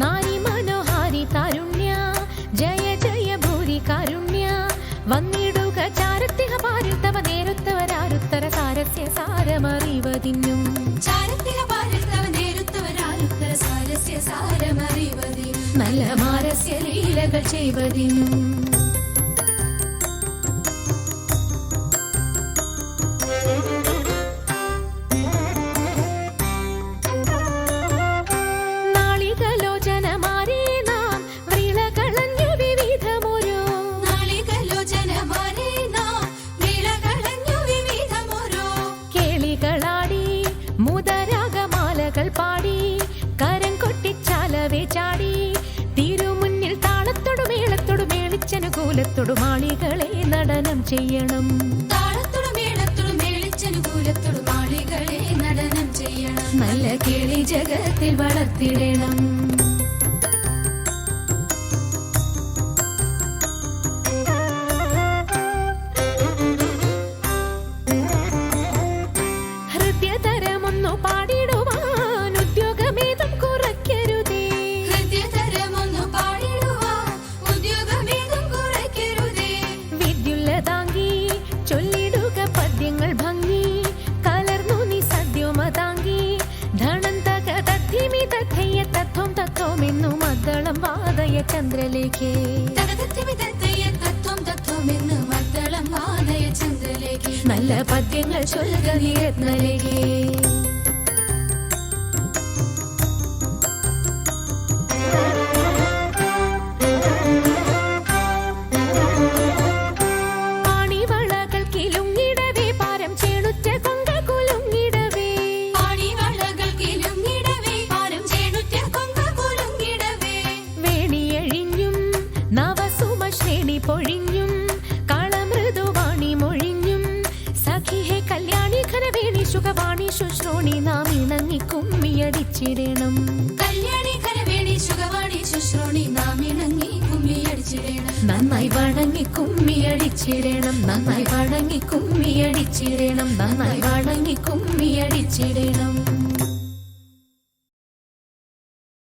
നാരി മനോഹാരി താരുണ്യ ജയ ജയ ഭൂരി കാരുണ്യ വന്നിടുക ചാരത്തിഹ പാരിൽ തവ നേരുത്തവരാരുത്തര സാരസ്യ സാരമറിവതിന്നും നല്ല മാരസ്യ ലീലകൾ ചെയ്വതിനും പാടി കരം കൊട്ടിച്ചാലവേ ചാടി തിരുമുന്നിൽ താളത്തോടു മേളത്തോടു മേളിച്ചനുകൂലത്തോടു മാളികളെ നടനം ചെയ്യണം നല്ല കിളി ജഗത്തിൽ വളർത്തിടണം ഹൃദയതരമൊന്നു പാടിടുവാൻ ചൊല്ലിടുക പദ്യങ്ങൾ ഭംഗി കലർന്നു നീ സദ്യോമതാങ്കി ധനം തക തദ്ധിമി തഥയ്യ തത്വം തത്വമെന്നു മദ്ദളം വാദയ ചന്ദ്രലേഖേ നല്ല പദ്യങ്ങൾ ചൊല്ലുക നീ രത്നലേഖേ പൊഴിഞ്ഞും കളമൃദുവാണി മൊഴിഞ്ഞും സഖിഹേ കല്യാണി ഖരവേണി സുഖവാണി ശുശ്രൂണി നാം ഇണങ്ങി കുമ്മിയടിച്ചിടണം നന്നായി വണങ്ങി കുമ്മിയടിച്ചിടണം നന്നായി വണങ്ങി കുമ്മിയടിച്ചിടണം നന്നായി വണങ്ങി കുമ്മിയടിച്ചിടണം